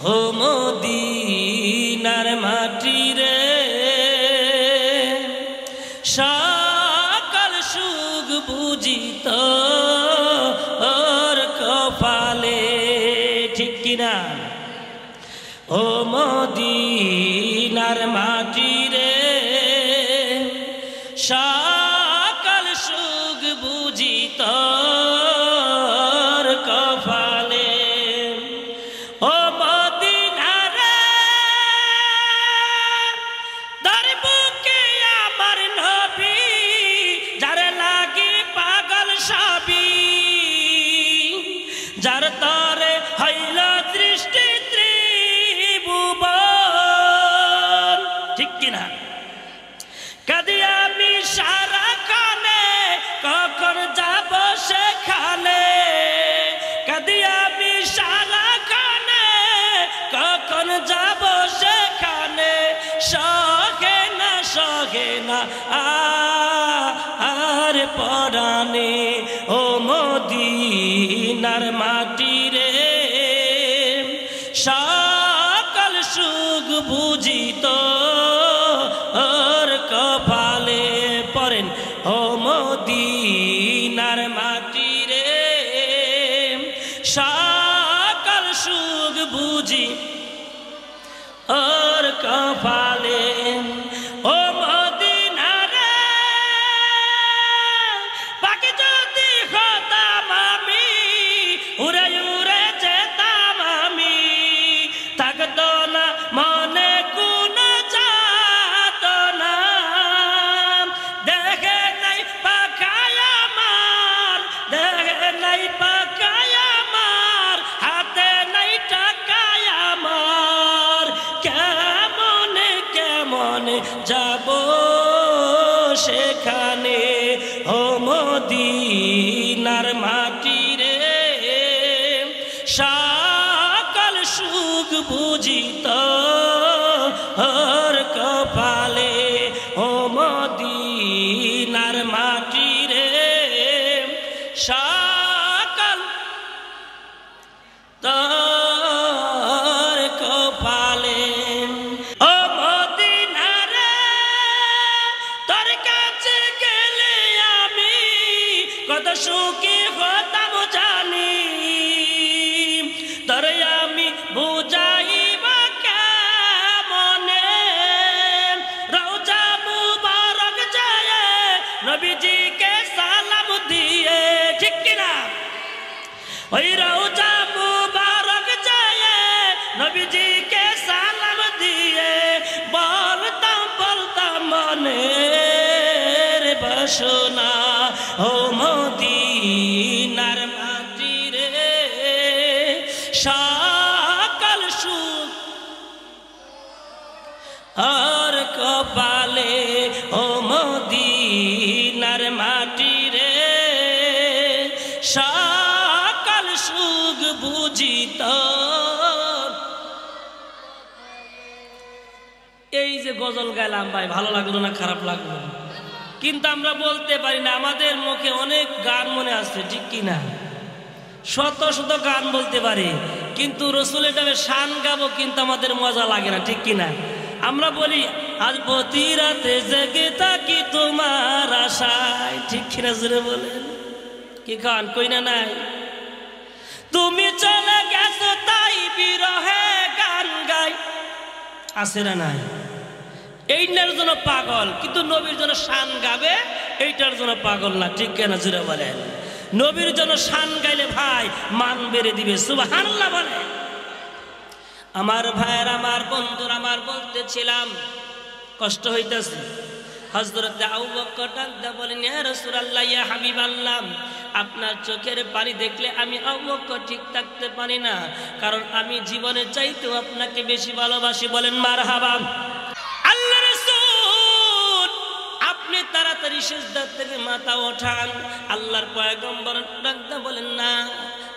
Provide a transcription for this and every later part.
ও মদিনার মাটি রে সকল সুখ বুঝিত ওর কপালে, ঠিক কিনা? ও মদিনার মাটি রে সকল সুখ বুঝিত ওর কপালে। ও মদিনার দর বুকে আমার নবী যার লাগি পাগল সবই, যার তরে হইল দৃষ্টি ত্রিভুবন, ঠিক কিনা? কাঁদি আমি সারাক্ষণে কখন যাব সেখানে, কাঁদি আমি সারাক্ষণে কখন যাব সেখানে, সহে না আর পরাণে। ও মদিনার মাটি রে সকল সুখ বুঝিত ওর কপালে। পড়েন, ও মদিনার মাটি রে সকল সুখ বুঝি ওর কপালে। ও মদিনার পাখি যদি হতাম আমি, উড়ে উড়ে যেতাম আমি, থাকতো না মনে কোন যাতনা। দেখে নাই পাখায় আমার, দেখে নাই পাখায় আমার, হাতে নাই টাকায় আমার, কেমনে কেমনে যাব সেখানে। ও মদিনার মাটি রে সকল সুখ বুঝিত ওর কপালে। ও মদিনার মাটি রে সকল তোর কপালে। ও মদিনার তোর কাছে গেলে আমি কত সুখী হতাম জানি, তোরে আমি বুঝাইব কেমনে। রওজা মুবারক যায় নবীজিকে সালাম দিয়ে, ঠিক কিনা? ওই রওজা মুবারক যায় নবীজিকে সালাম দিয়ে, বলতাম মনের বাসনা। ও মদিনার মাটি রে সকল সুখ আর কপালে। ও মদিনার মাটি রে সকল সুখ বুঝিত। এই যে গজল গাইলাম ভাই, ভালো লাগলো না খারাপ লাগলো? কিন্তু আমরা বলতে পারি না, আমাদের মুখে অনেক গান মনে আসছে, ঠিক কিনা? শত শত গান বলতে পারি, কিন্তু রসুলের নামে শান গাবো কিন্তু আমাদের মজা লাগে না, ঠিক কিনা? আমরা বলি আজ প্রতি রাতে জেগে থাকি তোমার আশায়, ঠিক কিনা? জোরে বলেন, কি গান কই না নাই? তুমি চলে গেছো তাই বিরহে গান গাই, আছে না নাই? এইটার জন্য পাগল, কিন্তু নবীর জন্য শান গাবে এইটার জন্য পাগল না, ঠিক কিনা? জোরে বলেন। নবীর জন্য শান গাইলে ভাই মান বেড়ে দিবে, সুবহানাল্লাহ বলে। আমার ভাইয়ের, আমার বন্ধুর, আমার বলতেছিলাম কষ্ট হইতেছে। হযরত আবু বকর ডাকতে বলেন, ইয়া রাসূলুল্লাহ, ইয়া হাবিবাল্লাহ, আপনার চোখের পানি দেখলে আমি আবু বকর ঠিক থাকতে পারি না, কারণ আমি জীবনের চাইতেও আপনাকে বেশি ভালোবাসি। বলেন মারহাবা। আল্লাহ রাসূল, আপনি তাড়াতাড়ি সিজদা থেকে মাথা ওঠান। আল্লাহর পয়গম্বর ডাকতে বলেন, না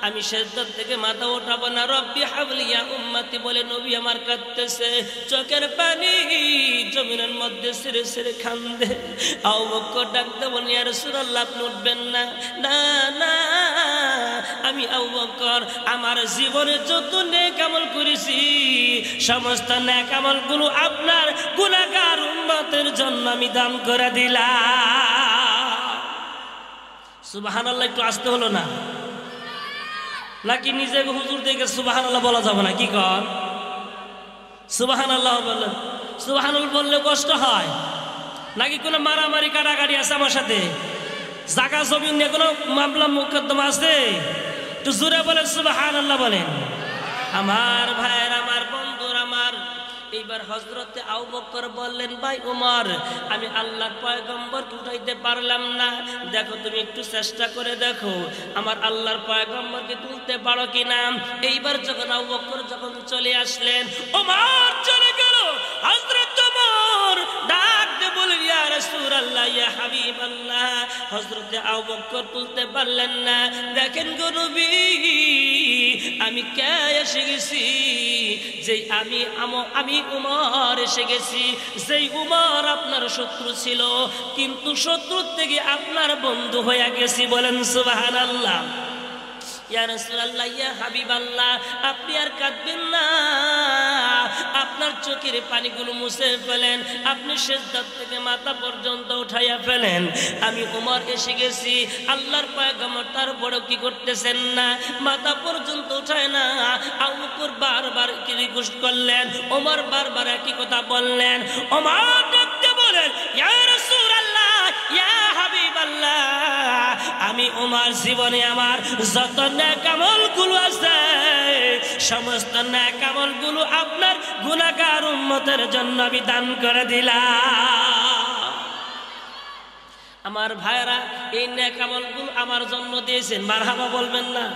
আমি সিজদা থেকে মাথা ওঠাবো না। রব্বি হাবলি ইয়া উম্মতি বলে নবী আমার কাঁদতেছে, চোখের পানি জমিনের মধ্যে ছিঁড়ে ছিঁড়ে কান্দে। আবু বকর ডাকতে বলেন, ইয়া রাসূলুল্লাহ, আপনি উঠবেন না? না না, আমি আবু বকর আমার জীবনে যত নেক আমল করেছি সমস্ত নেক আমলগুলো আপনার গুনাহগার উম্মতের জন্য আমি দান করে দিলাম। সুবহানাল্লাহ একটু আসতে হলো না? নাকি নিজেকে হুজুর দেখে সুবহানাল্লাহ বলা যাবে না? কি কর সুবহানাল্লাহ বললেন, সুবহানাল্লাহ বললে কষ্ট হয় নাকি? কোনো মারামারি কাটাকাটি আছে আমার সাথে? জায়গা জমিন নিয়ে কোনো মামলা মোকদ্দমা আছে? একটু জোরে বলেন সুবহানাল্লাহ বলেন। আমার ভাইয়ের, আমার বন্ধুর, আমার এইবার হযরতে আবু বকর বললেন, ভাই ওমর, আমি আল্লাহর পয়গম্বরকে উঠাইতে পারলাম না, দেখো তুমি একটু চেষ্টা করে দেখো আমার আল্লাহর পয়গম্বরকে তুলতে পারো কিনা। এইবার যখন আবু বকর যখন চলে আসলেন, ওমর চলে গেল। হযরত ওমর ডাক দিয়ে বললেন, ইয়া রাসূলুল্লাহ, ইয়া হাবিবাল্লাহ। হযরতে আবু বকর তুলতে পারলেন না। দেখেন গো নবী, আমি কে এসে গেছি, যে আমি উমর এসে গেছি। যেই উমর আপনার শত্রু ছিল, কিন্তু শত্রুর থেকে আপনার বন্ধু হয়ে গেছি। বলেন সুবহানাল্লাহ। ইয়া রাসূলুল্লাহ, ইয়া হাবিবাল্লাহ, আপনি আর কাঁদবেন না, আপনার চোখের পানিগুলো মুছে ফেলেন, আপনি সিজদার থেকে মাথা পর্যন্ত উঠাইয়া ফেলেন। আমি ওমর এসে গেছি। আল্লাহর পয়গম্বর তারপরেও কি করতেছেন না? মাথা পর্যন্ত উঠায় না। আবু বকর বারবার কি রিকোয়েস্ট করলেন, ওমর বারবার একই কথা বললেন। ওমর ডাকতে বলেন, ইয়া রাসূলুল্লাহ, ইয়া হাবিবাল্লাহ, আমি ওমর জীবনে আমার যত নেক আমলগুলো আছে, সমস্ত নেক আমলগুলো আপনার গুনাহগার উম্মতের জন্য আমি দান করে দিলাম। আমার ভাইরা, এই নেক আমলগুলো আমার জন্য দিয়েছেন, মারহাবা বলবেন না?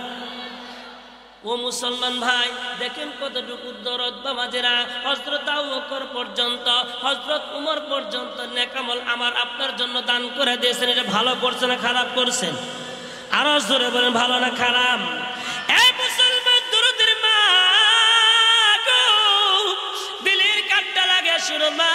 ও মুসলমান ভাই, দেখেন কতটুকু দরদ বাবাজেরা। হযরত আবু বকর পর্যন্ত, হযরত উমর পর্যন্ত নেক আমল আমার আপনার জন্য দান করে দিয়েছেন। এটা ভালো করছেন না খারাপ করছেন? আরো জোরে বলেন, ভালো না খারাপ? এই মুসলমান দুরুদের মা গো, দিলের কাটটা লাগে শুনো মা।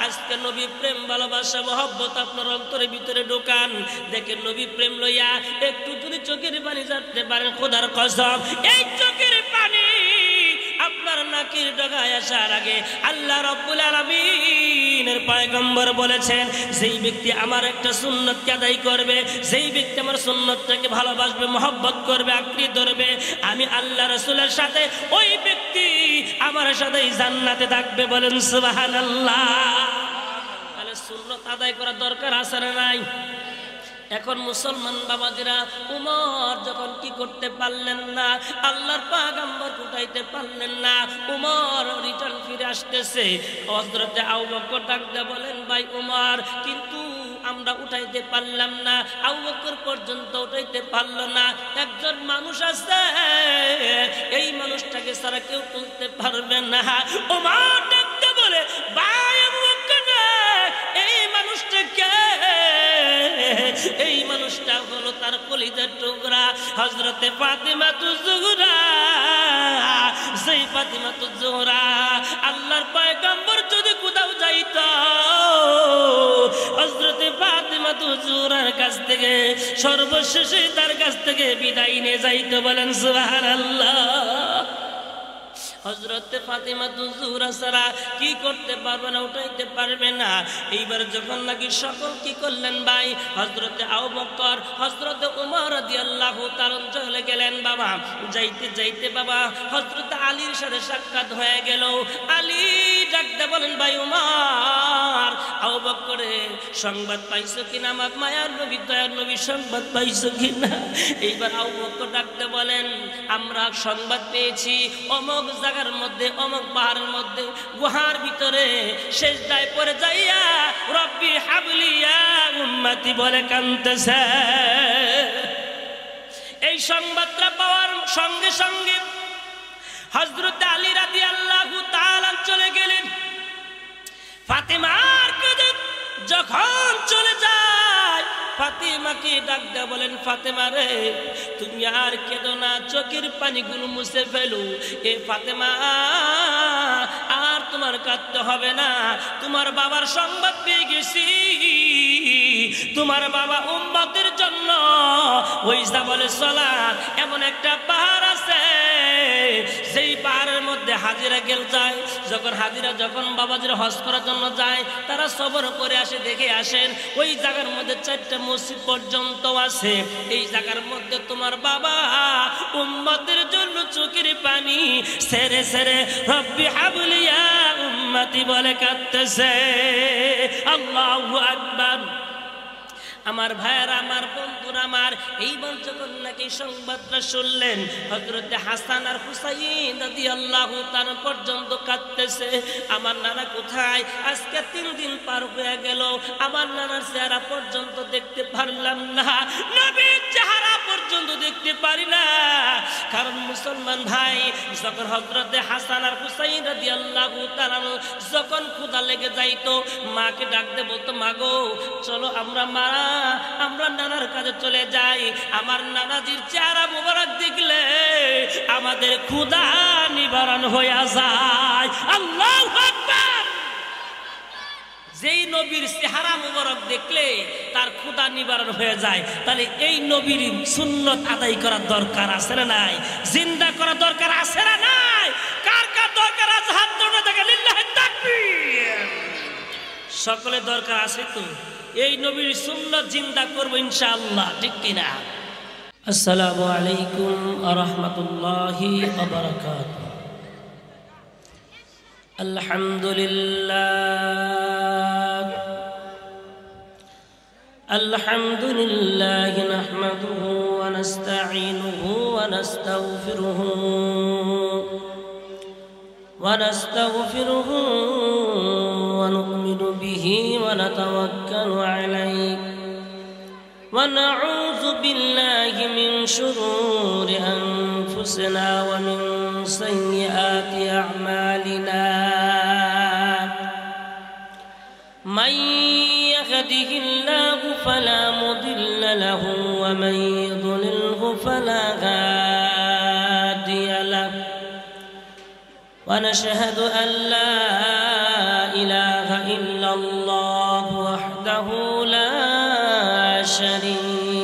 আজকে নবী প্রেম, ভালোবাসা, মহব্বত আপনার অন্তরের ভিতরে ঢোকান। দেখেন নবী প্রেম লইয়া একটু যদি চোখের পানি ঝাড়তে পারেন, খোদার কসম, এই চোখের পানি আপনার নাকের ডগায় আসার আগে আল্লাহ রাব্বুল আলামিনের পয়গম্বর বলেছেন, যেই ব্যক্তি আমার একটা সুন্নতকে আদায় করবে, যেই ব্যক্তি আমার সুন্নতটাকে ভালোবাসবে, মহব্বত করবে, আঁকড়ে ধরবে, আমি আল্লাহ রাসূলের সাথে ওই ব্যক্তি আমার সাথেই জান্নাতে থাকবে। বলেন সুবহানাল্লাহ। তাহলে সুন্নত আদায় করার দরকার আছে না নাই? এখন মুসলমান বাবাজিরা, উমর যখন কি করতে পারলেন না, আল্লাহর পয়গম্বর উঠাইতে পারলেন না, উমর রিটার্ন ফিরে আসতেছে। হযরতে আবু বকর ডাকতে বলেন, ভাই উমর, কিন্তু আমরা উঠাইতে পারলাম না, আবু বকর পর্যন্ত উঠাইতে পারলো না। একজন মানুষ আছে, এই মানুষটাকে ছাড়া কেউ তুলতে পারবে না। উমর ডাকতে বলে, ভাই আবু বকর, এই মানুষটাকে, এই মানুষটা হলো তার কলিজার টুকরা হযরতে ফাতিমাতুজ জোহরা। সেই ফাতিমাতুজ জোহরা আল্লাহর পয়গম্বর যদি কোথাও যাইত, হযরতে ফাতিমাতুজ জোহরার কাছ থেকে সর্বশেষে তার কাছ থেকে বিদায় নিয়ে যাইত। বলেন সুবহানাল্লাহ। হযরতে ফাতিমাতুজ জোহরা সারা কি করতে পারবে না, উঠাইতে পারবে না। এইবার যখন নাকি সকল কি করলেন ভাই, হযরতে আবু বকর, হযরতে ওমর রাদিয়াল্লাহু তাআলা চলে গেলেন। বাবা যাইতে যাইতে বাবা হযরতে আলীর সাথে সাক্ষাৎ হয়ে গেল। আলী ডাকতে বলেন, ভাই ওমর, আবু বকরের সংবাদ পাইছো কিনা? আমার মায়ার নবী, দয়ার নবী সংবাদ পাইছো কিনা? এইবার আবু বকর ডাকতে বলেন, আমরা সংবাদ পেয়েছি অমুক জায়গার মধ্যে, অমুক পাহাড়ের মধ্যে, গুহার ভিতরে সেজদায় পড়ে যাইয়া রব্বি হাবলি ইয়া উম্মতি বলে কাঁদতেছে। এই সংবাদটা পাওয়ার সঙ্গে সঙ্গে হযরত আলী রাদিয়াল্লাহু তাআলা চলে গেলেন। ফাতিমার কাছে যখন চলে যায়, ফাতিমাকে ডাক দেয়া বলেন, ফাতেমা রে, তুমি আর কেঁদো না, চোখের পানিগুলো মুছে ফেলো। এ ফাতেমা, আর তোমার কাঁদতে হবে না, তোমার বাবার সংবাদ পেয়ে গেছি। তোমার বাবা উম্মতের জন্য ওই জাবলে সালাত এমন একটা পাহাড় আছে, সেই পাহাড়ের মধ্যে হাজিরা গেল যায়। যখন হাজিরা যখন বাবাজির হজ করার জন্য যায়, তারা সবর করে আসে, দেখে আসেন ওই জায়গার মধ্যে 4টা মসজিদ পর্যন্ত আছে। এই জায়গার মধ্যে তোমার বাবা উম্মতের জন্য চোখের পানি সেরে সেরে রব্বি হাবলিয়া উম্মতি বলে কাঁদতেছে। আল্লাহু আকবার। আমার ভাইয়েরা, আমার বন্ধুরা, আমার এইবার যখন নাকি সংবাদটা শুনলেন, হযরতে হাসান আর হুসাইন রাদিয়াল্লাহু তাআলা পর্যন্ত কাঁদতেছে। আমার নানা কোথায়? আজকে 3 দিন পার হয়ে গেল, আমার নানার চেহারা পর্যন্ত দেখতে পারলাম না, নবীর চেহারা পর্যন্ত দেখতে পারি না। কারণ মুসলমান ভাই, যখন হযরতে হাসান আর হুসাইন রাদিয়াল্লাহু তাআলা যখন ক্ষুধা লেগে যাইতো, মাকে ডাকতে বলতো, মাগো চলো আমরা নানার কাছে চলে যাই। আমার নানাজির চেহারা মুবারক দেখলে আমাদের ক্ষুধা নিবারণ হয়ে যায়। আল্লাহু আকবার। যেই নবীর চেহারা মুবারক দেখলে তার ক্ষুধা নিবারণ হয়ে যায়, তাহলে এই নবীর সুন্নত আদায় করার দরকার আছে না নাই? জিন্দা করা দরকার আছে না নাই? কার কার দরকার আছে? হাত তোলা থাকে, লিল্লাহি তাকবীর। সকলে দরকার আছে তো। এই নবীর সুন্নাত জিন্দা করব ইনশাআল্লাহ, ঠিক কিনা? আসসালামু আলাইকুম ওয়া রাহমাতুল্লাহি ওয়া বারাকাতুহু। আলহামদুলিল্লাহ নাহমাদুহু ওয়া নাস্তাঈনুহু ওয়া নাস্তাগফিরুহু ونؤمن به ونتوكل عليه ونعوذ بالله من شرور أنفسنا ومن سيئات أعمالنا من يهده الله فلا مضل له ومن يضلله فلا هادي له ونشهد أن لا إله إلا الله وحده لا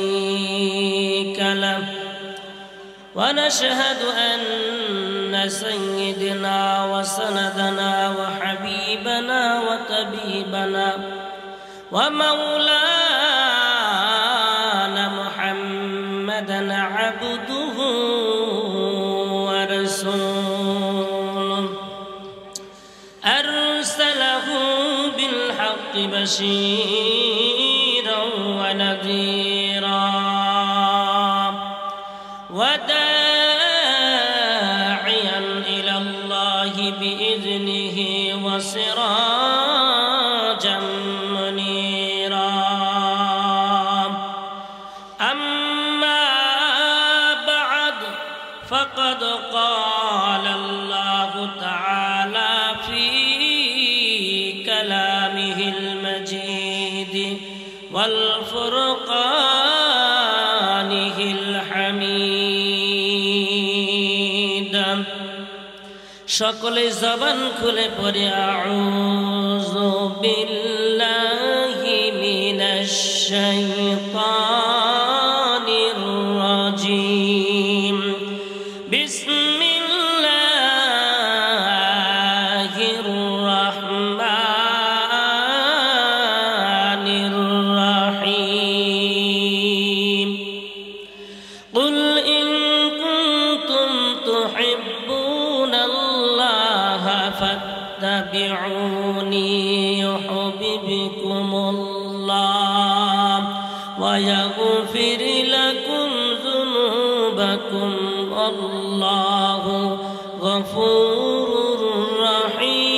شريك له ونشهد أن سيدنا وسندنا وحبيبنا وطبيبنا ومولانا محمدا عبده ورسوله أرسله بالحق بشيرا ونذيرا وداعيا إلى الله بإذنه وسراجا منيرا. أما بعد فقد قال الله تعالى في كلامه المجيد والفرقانه الحميد. সকলে জবান খুলে পড়ে আউযু বিল্লাহি মিনাশ শাইতানির রাজীম. বিসমিল্লাহির রাহমানির রাহিম. কুল ইন কুনতুম তুহিব্বুনাল্লাহা ফাত্তাবিউনি ইউহিব্বুকুমুল্লাহ ওয়া ইয়াগফির লাকুম যুনুবাকুম আল্লাহু গফুরুর রহিম.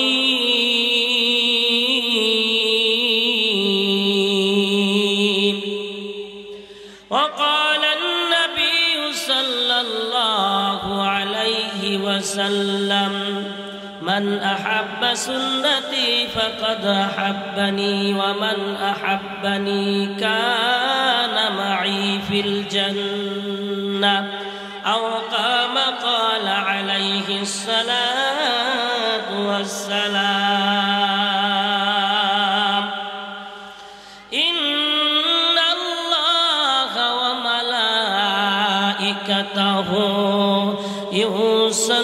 وقال النبي صلى الله عليه وسلم من أحب سنتي فقد أحبني ومن أحبني كان معي في الجنة أو كما قال عليه الصلاة والسلام. إن الله وملائكته يصلون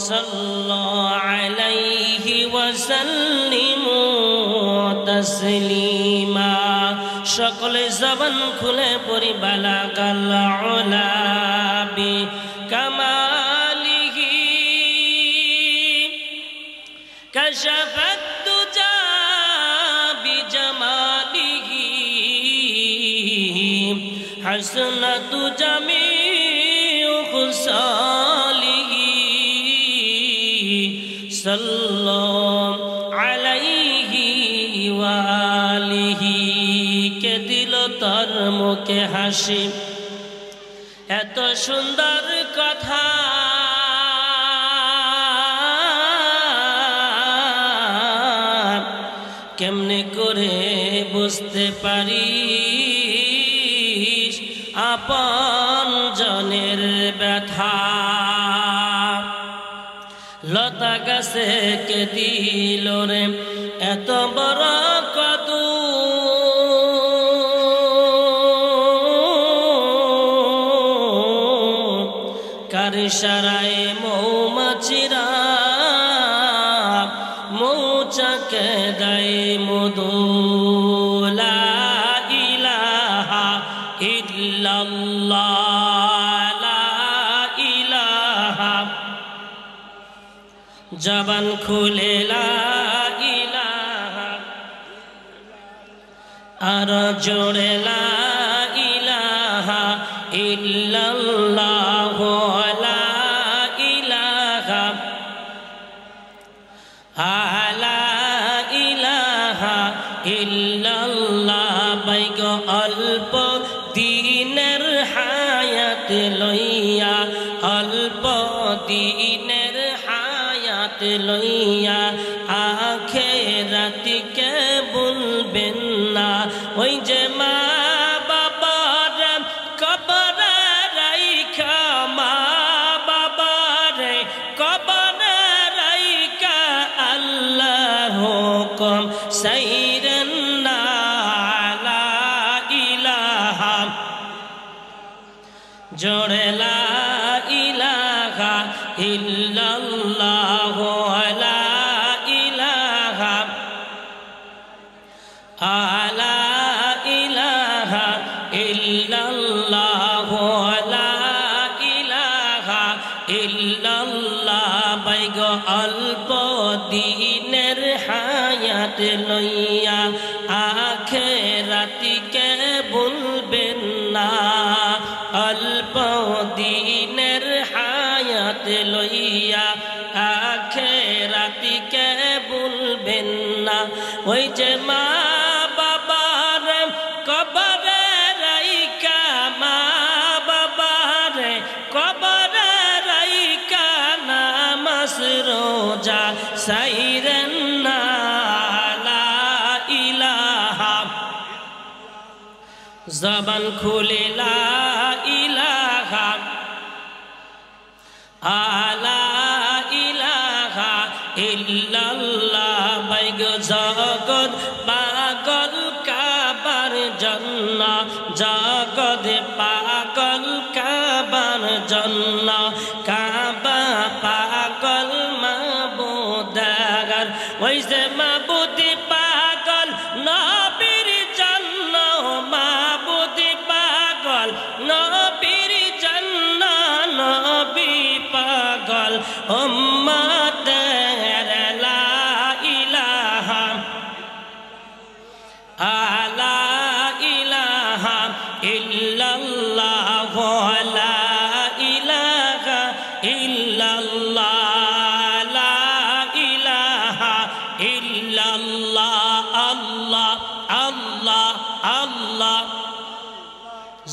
সাল্লাল্লাহু আলাইহি ওয়াসাল্লিমু তাসলিমা। সকলে জবান খুলে পড়ি বালাগাল উলা বিকামালিহি কাশাফাত দুজা বিজামালিহি হাসনাতু জামিউ খুসালিহি সাল্লাল্লাহু আলাইহি ওয়া আলিহি। কে দিল তার মুখে হাসি, এত সুন্দর কথা কেমনে করে বুঝতে পারিস আপন জনের ব্যথা। লতা গাছে কে দিল রে এত বড় কদু, কার ইশারায় মৌমাছিরা মৌচাকে দেয় মধু। লা ইলাহা ইল্লাল্লাহ, লা ইলাহা। জবান খুলে লা ইলাহা, আর জোরে লা ইলাহা ইল্লাল্লাহ, লা ইলাহা লা ইলাহা ইল্লাল্লাহ। বাইগ অল্প দিনের হায়াত লইয়া, অল্প দিনের হায়াত লইয়া আখিরাতকে ভুলবেন না। ওই যে মা বাবার কবরে রাইখা, মা বাবার কবরে রাইখা আল্লাহর হুকুম সাইরেন না। লা ইলাহা, জোরে লা ইলাহা ইল্লাল্লাহ, লা ইলাহা লা ইলাহা ইল্লাল্লাহ, লা ইলাহা ইল্লাল্লাহ। বাইগ অল্প দিনের হায়াত লইয়া আখিরাতকে ভুলবেন না। অল্প দিনের হায়াত লইয়া আখিরাতকে ভুলবেন না। ওই যে মা বাবার কবরে রাইখা, মা বাবার কবরে রাইখা নামাজ রোজা সাইরেন না। লা ইলাহা, জবান খুলে লা ইলাহা লা ইলাহা ইল্লাল্লাহ। বাইগ জগৎ পাগল কাবার জন্য, জগৎ পাগল কাবার জন্য, কাবা পাগল মাবুদার। ওই যে মাবুদি পাগল নবীর জন্য, মাবুদি পাগল নবীর জন্য, নবী পাগল উম্মতের। লা ইলাহা লা ইলাহা ইল্লাল্লাহ, লা ইলাহা ইল্লাল্লাহ, লা ইলাহা ইল্লাল্লাহ। আল্লাহ আল্লাহ আল্লাহ,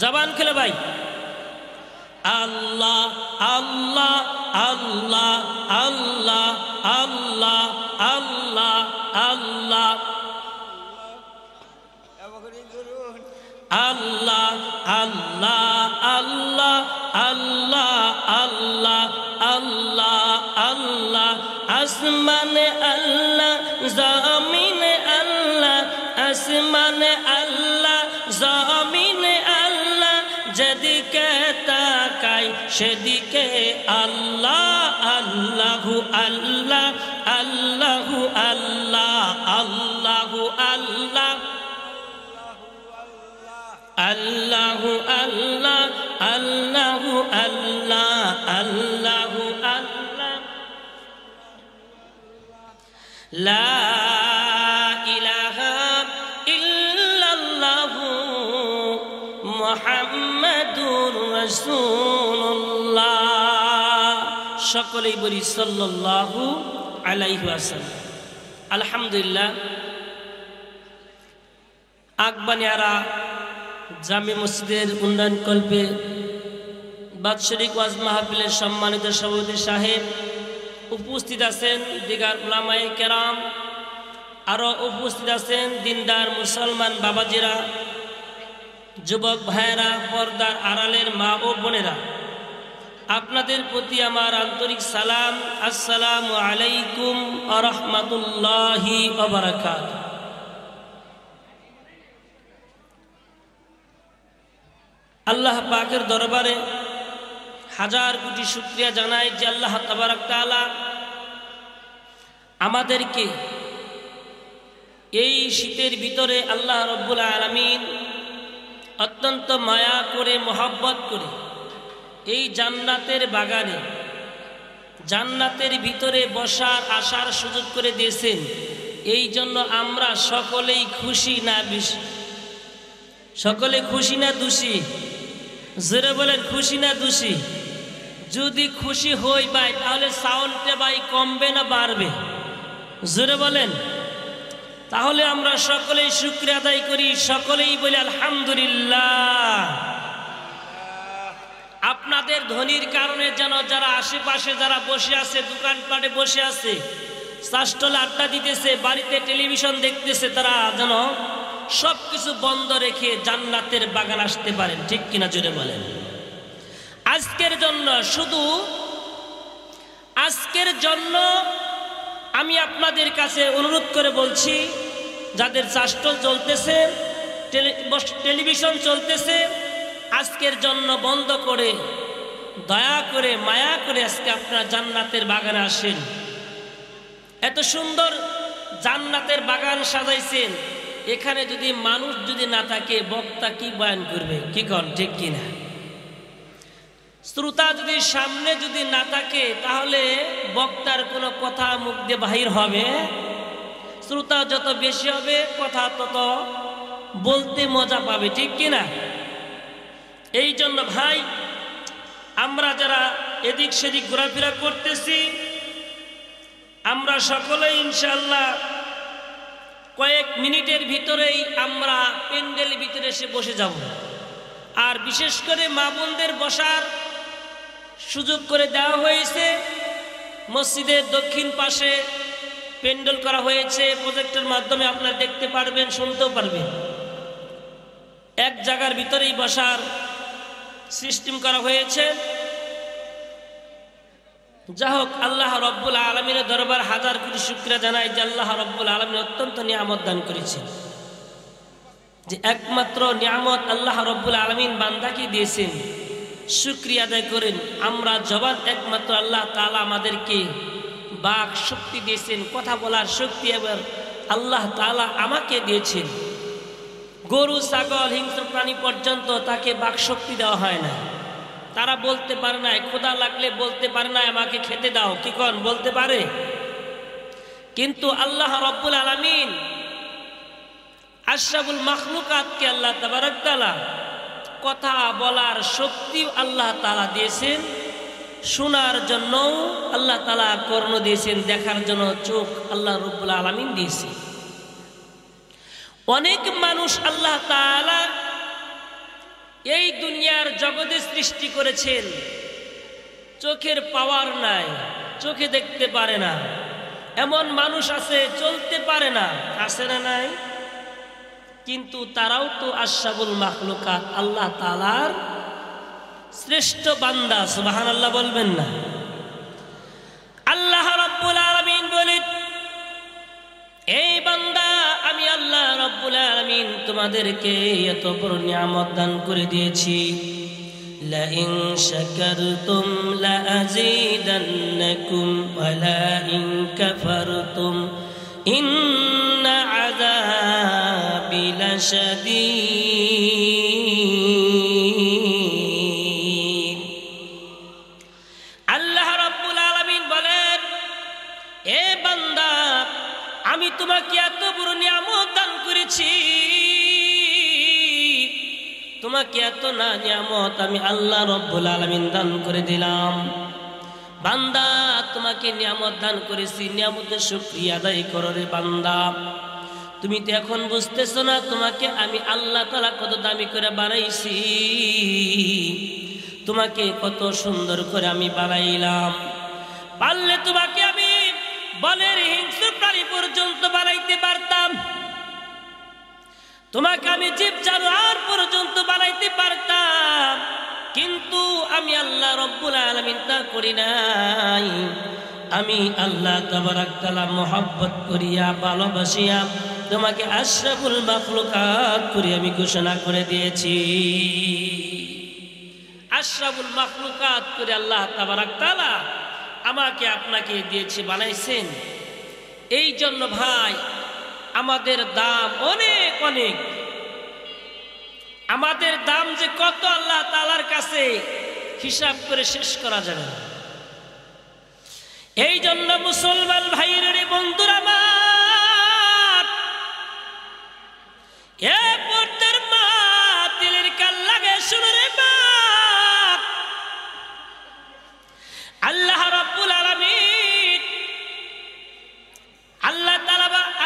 জবান খুলে ভাই। আল্লাহ আল্লাহ আল্লাহ আল্লাহ আল্লাহ আল্লাহ আল্লাহ আল্লাহ আল্লাহ আল্লাহ আল্লাহ আল্লাহ আল্লাহ আল্লাহ। আসমানে আল্লাহ, জমিনে আল্লাহ, আসমানে আল্লাহ, জমিনে আল্লাহ। যেদিকে তাকাই সেদিকে আল্লাহ, আল্লাহু আল্লাহ আল্লাহু আল্লাহ আল্লাহু আল্লাহ আল্লাহু আল্লাহ আল্লাহু আল্লাহ আল্লাহু আল্লাহ লা ইলাহা ইল্লাল্লাহু মুহাম্মাদুর রাসূলুল্লাহ। সকলেই বলি সাল্লাল্লাহু আলাইহি ওয়াসাল্লাম। আলহামদুলিল্লাহ, আগবানিয়ারা জামে মসজিদের উন্নয়ন কল্পে বাৎসরিক ওয়াজ মাহফিলের সম্মানিত সভাপতি সাহেব উপস্থিত আছেন, দিগার উলামায়ে কেরাম, আরও উপস্থিত আছেন দিনদার মুসলমান বাবাজিরা, যুবক ভাইয়েরা, পর্দার আড়ালের মা ও বোনেরা, আপনাদের প্রতি আমার আন্তরিক সালাম। আসসালামু আলাইকুম ওয়া রাহমাতুল্লাহি ওয়া বারাকাতুহু। আল্লাহ পাকের দরবারে হাজার কোটি শুকরিয়া জানাই যে আল্লাহ তাবারক তাআলা আমাদেরকে এই শীতের ভিতরে আল্লাহ রব্বুল আলামিন অত্যন্ত মায়া করে মহব্বত করে এই জান্নাতের বাগানে জান্নাতের ভিতরে বসার আসার সুযোগ করে দিয়েছেন। এই জন্য আমরা সকলেই খুশি না বেশি? সকলে খুশি না দোষী? জোরে বলেন, খুশি না দোষী? যদি খুশি হই ভাই তাহলে সাউন্ডটা ভাই কমবে না বাড়বে? জোরে বলেন। তাহলে আমরা সকলেই শুকরিয়া আদায় করি, সকলেই বলি আলহামদুলিল্লাহ। আপনাদের ধ্বনির কারণে যেন যারা আশেপাশে যারা বসে আছে, দোকানপাটে বসে আছে, চাষটলে আড্ডা দিতেছে, বাড়িতে টেলিভিশন দেখতেছে, তারা যেন সব কিছু বন্ধ রেখে জান্নাতের বাগান আসতে পারেন। ঠিক কিনা জোরে বলেন। আজকের জন্য, শুধু আজকের জন্য আমি আপনাদের কাছে অনুরোধ করে বলছি, যাদের চাষটল চলতেছে, টেলিভিশন চলতেছে, আজকের জন্য বন্ধ করে দয়া করে মায়া করে আজকে আপনারা জান্নাতের বাগানে আসেন। এত সুন্দর জান্নাতের বাগান সাজাইছেন, এখানে যদি মানুষ যদি না থাকে বক্তা কি বয়ান করবে? কি কন ঠিক কিনা? শ্রোতা যদি সামনে যদি না থাকে তাহলে বক্তার কোনো কথা মুখ দিয়ে বাহির হবে? শ্রোতা যত বেশি হবে কথা তত বলতে মজা পাবে। ঠিক কিনা? এই জন্য ভাই, আমরা যারা এদিক সেদিক ঘোরাফেরা করতেছি, আমরা সকলে ইনশাআল্লাহ কয়েক মিনিটের ভিতরেই আমরা প্যান্ডেলের ভিতরে এসে বসে যাব। আর বিশেষ করে মা বোনদের বসার সুযোগ করে দেওয়া হয়েছে। মসজিদের দক্ষিণ পাশে প্যান্ডেল করা হয়েছে, প্রজেক্টের মাধ্যমে আপনারা দেখতে পারবেন, শুনতেও পারবেন। এক জায়গার ভিতরেই বসার সিস্টেম করা হয়েছে। যা হোক, আল্লাহ রব্বুল আলমিনের দরবার হাজার কোটি শুকরিয়া জানাই যে আল্লাহ রব্বুল আলমিন অত্যন্ত নিয়ামত দান করেছেন। যে একমাত্র নিয়ামত আল্লাহ রব্বুল আলমিন বান্দাকে দিয়েছেন, শুকরিয়া আদায় করেন। আমরা জবাব একমাত্র আল্লাহ তাআলা আমাদেরকে বাক শক্তি দিয়েছেন, কথা বলার শক্তি এবার আল্লাহ তাআলা আমাকে দিয়েছেন। গরু, ছাগল, হিংস্র প্রাণী পর্যন্ত তাকে বাক শক্তি দেওয়া হয় না। তারা বলতে পারে না, ক্ষুধা লাগলে বলতে পারে না আমাকে খেতে দাও, কি কন? বলতে পারে। কিন্তু আল্লাহ রব্বুল আলামিন আশরাফুল মাখলুকাতকে আল্লাহ তাবারক তাআলা কথা বলার শক্তি আল্লাহ তাআলা দিয়েছেন, শোনার জন্য আল্লাহ তাআলা কর্ণ দিয়েছেন, দেখার জন্য চোখ আল্লাহ রব্বুল আলামিন দিয়েছেন। অনেক মানুষ আল্লাহ তাআলা এই দুনিয়ার জগতে সৃষ্টি করেছেন, চোখের পাওয়ার নাই, চোখে দেখতে পারে না। এমন মানুষ আছে চলতে পারে না, আছে না নাই? কিন্তু তারাও তো আশরাফুল মাখলুকাত, আল্লাহ তাআলার শ্রেষ্ঠ বান্দা। সুবহানাল্লাহ বলবেন না? আল্লাহ রাব্বুল আলামিন বলেন, এই বান্দা, আমি আল্লাহ রাব্বুল আলামিন তোমাদেরকে এত বড় নিয়ামত দান করে দিয়েছি। لئن شكرتم لأزيدنكم ولئن كفرتم إن عذابي لشديد আল্লাহ রাব্বুল আলামিন বলেন, এ বান্দা, আমি তোমাকে এত বড় নিয়ামত দান করেছি, তোমাকে এত না নিয়ামত আমি আল্লাহ রাব্বুল আলামিন দান করে দিলাম। বান্দা, তোমাকে নিয়ামত দান করেছি, নিয়ামতের শুকরিয়া আদায় করো রে বান্দা। তুমি তো এখন বুঝতেছো না তোমাকে আমি আল্লাহ তাআলা কত দামি করে বানাইছি, তোমাকে কত সুন্দর করে আমি বানাইলাম। পারলে তোমাকে আমি বনের হিংস্র প্রাণী পর্যন্ত বানাইতে পারতাম, তোমাকে আমি জীব জানোয়ার পর্যন্ত বানাইতে পারতাম, কিন্তু আমি আল্লাহ রব্বুল আলামিন তা করি নাই। আমি আল্লাহ তাবারাক তাআলা মহব্বত করিয়া ভালোবাসিয়া তোমাকে আশরাফুল মাখলুকাত করে আমি ঘোষণা করে দিয়েছি। আশরাফুল মাখলুকাত করে আল্লাহ তাবারাক তাআলা আমাকে আপনাকে দিয়েছে, বানাইছেন। এই জন্য ভাই, আমাদের দাম অনেক অনেক, আমাদের দাম যে কত আল্লাহ তাআলার কাছে হিসাব করে শেষ করা যাবে না। এই জন্য মুসলমান ভাইয়ের বন্ধুরা আমার, এ পর্দার মা দিলের কান লাগে শুনো রে মা, আল্লাহ রাব্বুল আলামিন,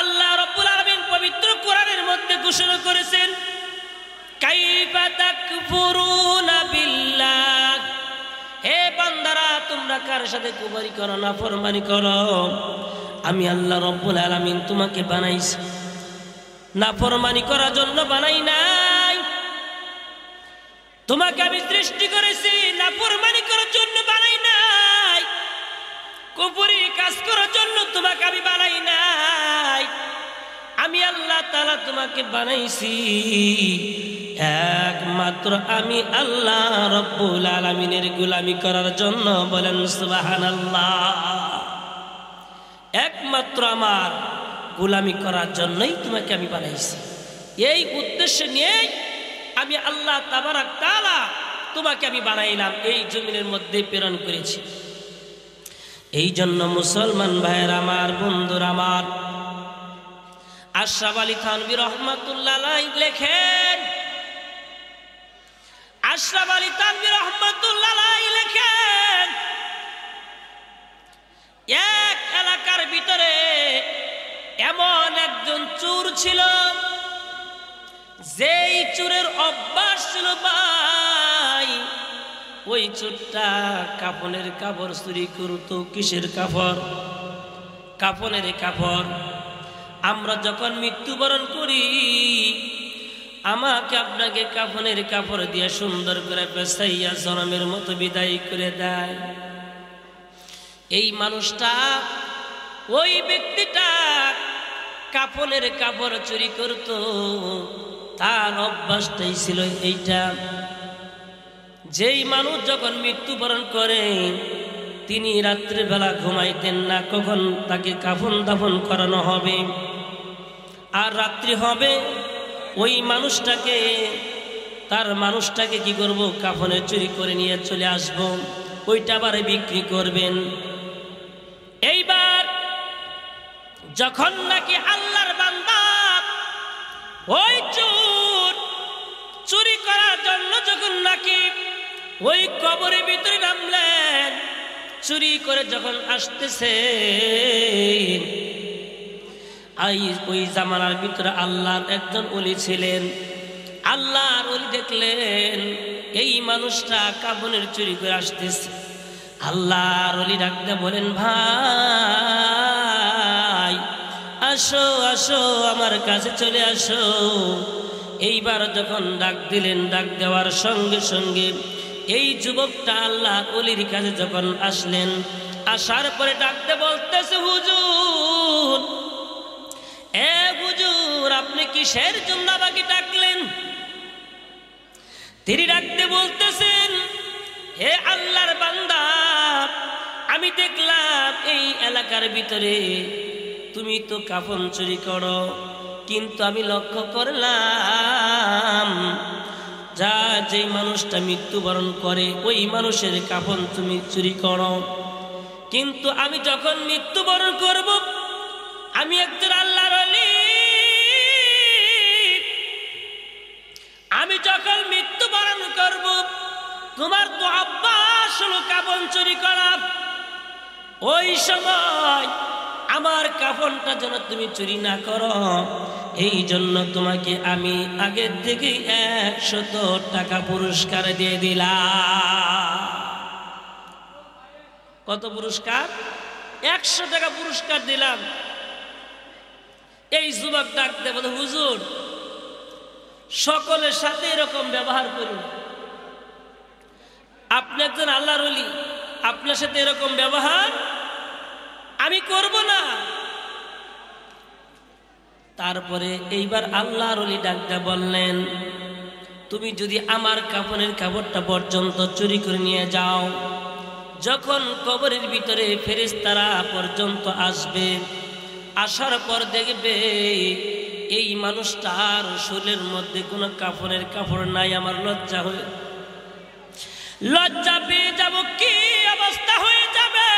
আল্লাহ রাব্বুল আলামিন পবিত্র কোরআনের মধ্যে ঘোষণা করেছেন, কাইফা তাকফুরুনা বিল্লাহ, হে বান্দারা, তোমরা কার সাথে কুফরি করো, নাফরমানি করো। আমি আল্লাহ রাব্বুল আলামিন তোমাকে বানাইছি, নাফরমানি করার জন্য বানাই নাই। তোমাকে আমি সৃষ্টি করেছি নাফরমানি করার জন্য বানাই নাই, কুফরি কাজ করার জন্য তোমাকে আমি বানাই নাই। আমি আল্লাহ তাআলা তোমাকে বানাইছি একমাত্র আমি আল্লাহ রাব্বুল আলামিনের গোলামি করার জন্য। বলেন সুবহানাল্লাহ। একমাত্র আমার গোলামি করার জন্যই তোমাকে আমি বানাইছি। এই উদ্দেশ্য নিয়ে আমি আল্লাহ তাবারাক তাআলা তোমাকে আমি বানাইলাম, এই জমিনের মধ্যে প্রেরণ করেছি। এই জন্য মুসলমান ভাইয়ের আমার, বন্ধুরা আমার, আশরাফ আলী থানভী রহমাতুল্লাহ আলাইহি লেখেন, আশরাফ আলী থানভী রহমাতুল্লাহ আলাইহি লেখেন, এক এলাকার ভিতরে এমন একজন চোর ছিল, যেই চোরের অভ্যাস ছিল ভাই, ওই চোরটা কাফনের কাপড় চুরি করত। কিসের কাপড়? কাফনের কাপড়। আমরা যখন মৃত্যুবরণ করি, আমাকে আপনাকে কাফনের কাপড় দিয়ে সুন্দর করে পেছাইয়া জনমের মতো বিদায় করে দেয়। এই মানুষটা, ওই ব্যক্তিটা কাফনের কাপড় চুরি করত, তার অভ্যাসটাই ছিল এইটা। যেই মানুষ যখন মৃত্যুবরণ করে, তিনি রাত্রিবেলা ঘুমাইতেন না, কখন তাকে কাফন দাফন করানো হবে। আর রাত্রি হবে, ওই মানুষটাকে, তার মানুষটাকে কি করব, কাফনে চুরি করে নিয়ে চলে আসব, ওইটা আবার বিক্রি করবেন। এইবার যখন নাকি আল্লাহর বান্দা ওই চোর চুরি করার জন্য যখন নাকি ওই কবরের ভিতরে নামলেন, চুরি করে যখন আসতেছে, ওই জামানার ভিতরে আল্লাহর একজন ওলি ছিলেন। আল্লাহর ওলি দেখলেন এই মানুষটা কাফনের চুরি করে আসতেছে। আল্লাহর ওলি ডাকতে বলেন, ভাই আসো আসো, আমার কাছে চলে আসো। এইবার যখন ডাক দিলেন, ডাক দেওয়ার সঙ্গে সঙ্গে এই যুবকটা আল্লাহ ওলির কাছে যখন আসলেন, আসার পরে ডাকতে বলতেছে, হুজুর, এ হুজুর, আপনি কিসের জন্য আমাকে ডাকলেন? তিনি ডাকতে বলতেছেন, হে আল্লাহর বান্দা, আমি দেখলাম এই এলাকার ভিতরে তুমি তো কাফন চুরি করো, কিন্তু আমি লক্ষ্য করলাম যে মানুষটা মৃত্যুবরণ করে ওই মানুষের কাফন তুমি চুরি করো। কিন্তু আমি যখন মৃত্যুবরণ করব, আমি একজন আল্লাহর ওলি, আমি যখন মৃত্যুবরণ করব, তোমার তো অভ্যাস হলো কাফন চুরি করা, ওই সময় আমার কাফনটা যেন তুমি চুরি না করো, এই জন্য তোমাকে আমি আগের থেকে 100 টাকা পুরস্কার দিয়ে দিলাম। কত পুরস্কার? 100 টাকা পুরস্কার দিলাম। এই যুবক ডাকতে বলে, হুজুর সকলের সাথে এরকম ব্যবহার করি, আপনি একজন আল্লাহর ওলি, আপনার সাথে এরকম ব্যবহার আমি করব না। তারপরে এইবার আল্লাহর ওলি ডাকতে বললেন, তুমি যদি আমার কাফনের কাপড়টা পর্যন্ত চুরি করে নিয়ে যাও, যখন কবরের ভিতরে ফেরেশতারা পর্যন্ত আসবে, আসার পর দেখবে এই মানুষটার শরীরের মধ্যে কোনো কাফনের কাপড় নাই, আমার লজ্জা পেয়ে যাব, কি অবস্থা হয়ে যাবে।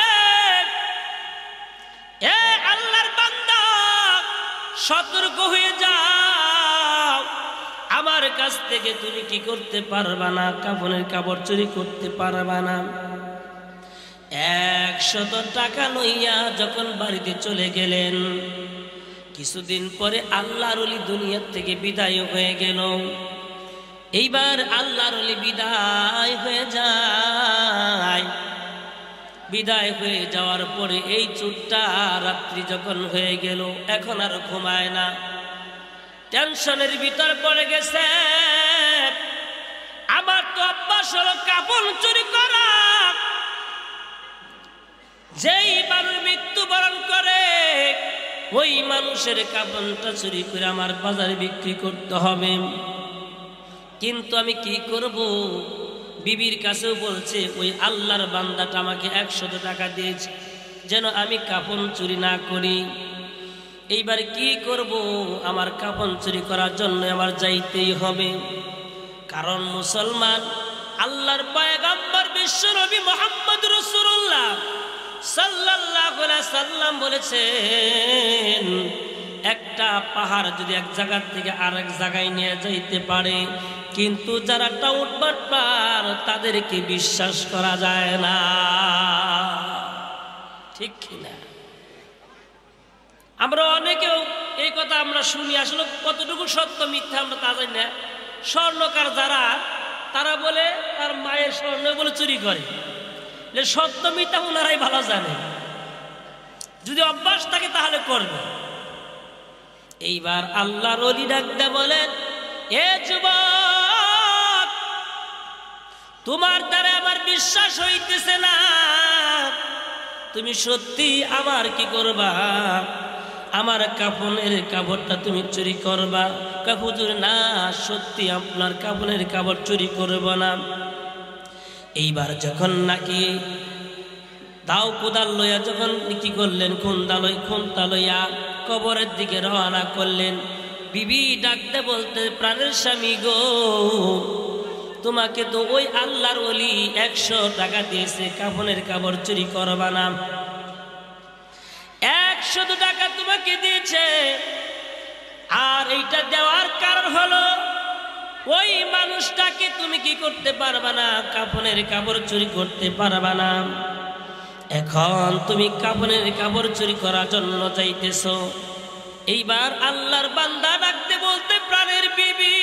এ আল্লাহর বান্দা, সতর্ক হয়ে যাও, আমার কাছ থেকে তুমি কি করতে পারবা না, কাফনের কাপড় চুরি করতে পারবা না। 100 টাকা লইয়া যখন বাড়িতে চলে গেলেন, কিছুদিন পরে আল্লাহর ওলি দুনিয়া থেকে বিদায় হয়ে গেল। এইবার আল্লাহর ওলি বিদায় হয়ে যায়। বিদায় হয়ে যাওয়ার পরে এই চোরটা রাত্রি যখন হয়ে গেল, এখন আর ঘুমায় না, টেনশনের ভিতর পড়ে গেছে। আমার তো অভ্যাস হলো কাফন চুরি করা, যেই মানুষ মৃত্যুবরণ করে ওই মানুষের কাফনটা চুরি করে আমার বাজারে বিক্রি করতে হবে। কিন্তু আমি কি করব? বিবির কাছেও বলছে ওই আল্লাহর বান্দাটা আমাকে 100 টাকা দিয়েছে যেন আমি কাফন চুরি না করি। এইবার কি করব? আমার কাফন চুরি করার জন্য আমার যাইতেই হবে, কারণ মুসলমান আল্লাহর পয়গম্বর বিশ্বনবী মুহাম্মদ রাসূলুল্লাহ সাল্লাল্লাহু আলাইহি সাল্লাম বলেছেন, একটা পাহাড় যদি এক জায়গা থেকে আরেক জায়গায় নিয়ে যাইতে পারে, কিন্তু যারা টাউটবাটপার তাদেরকে বিশ্বাস করা যায় না। ঠিক কিনা? আমরা অনেকেও এই কথা আমরা শুনি, আসলে কতটুকু সত্য মিথ্যা আমরা তা জানি না। স্বর্ণকার যারা, তারা বলে তার মায়ের স্বর্ণ বলে চুরি করে, সত্য মিথ্যা ওনারাই ভালো জানে, যদি অভ্যাস থাকে তাহলে করবে। এইবার আল্লাহর ওলি ডাকতে বলেন, এ যুবক, তোমার দ্বারা আমার বিশ্বাস হইতেছে না, তুমি সত্যি আমার কি করবা? আমার কাফনের কাপড়টা তুমি চুরি করবা? হুজুর না, সত্যি আপনার কাফনের কাপড় চুরি করব না। এইবার যখন নাকি দাও কোদাল লইয়া যখন কি করলেন, খুন্তা লইয়া কবরের দিকে রওনা করলেন, বিবি ডাকতে বলতে, প্রাণের স্বামী গো, তোমাকে তো ওই আল্লাহর ওলি 100 টাকা দিয়েছে, কাফনের কাপড় চুরি করবা না। 100 টাকা তোমাকে দিয়েছে, আর এইটা দেওয়ার কারণ হলো ওই মানুষটাকে তুমি কি করতে পারবা না, কাফনের কাপড় চুরি করতে পারবা না। এখন তুমি কাফনের কাপড় চুরি করার জন্য যাইতেছো। এইবার আল্লাহর বান্দা ডাকতে বলতে, প্রাণের বিবি,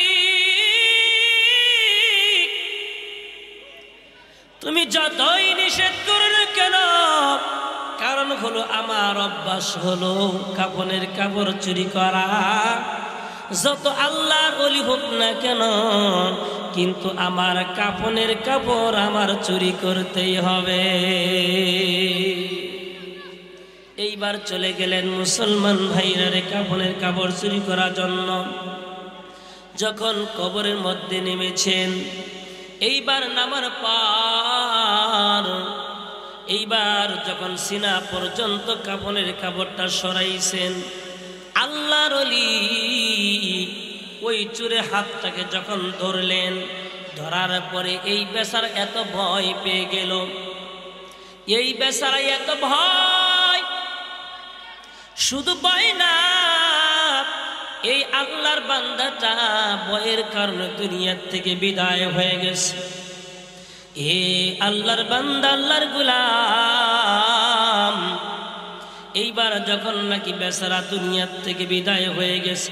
তুমি যতই নিষেধ করো না কেন, কারণ হলো আমার অভ্যাস হলো কাফনের কাপড় চুরি করা। যত আল্লাহর ওলি হোক না কেন, কিন্তু আমার কাফনের কাপড় আমার চুরি করতেই হবে। এইবার চলে গেলেন মুসলমান ভাইরা রে কাফনের কাপড় চুরি করার জন্য। যখন কবরের মধ্যে নেমেছেন, এইবার নামার পর এইবার যখন সিনা পর্যন্ত কাফনের কাপড়টা সরাইছেন, আল্লাহর ওলি ওই চুরে হাতটাকে যখন ধরলেন, ধরার পরে এই বেচারা এত ভয় পেয়ে গেল। এই বেচারা এত ভয়, শুধু ভয় না, এই আল্লাহর বান্দাটা ভয়ের কারণে দুনিয়ার থেকে বিদায় হয়ে গেছে। এ আল্লাহর বান্দা, আল্লাহর গোলাম, এইবার যখন নাকি বেচারা দুনিয়ার থেকে বিদায় হয়ে গেছে,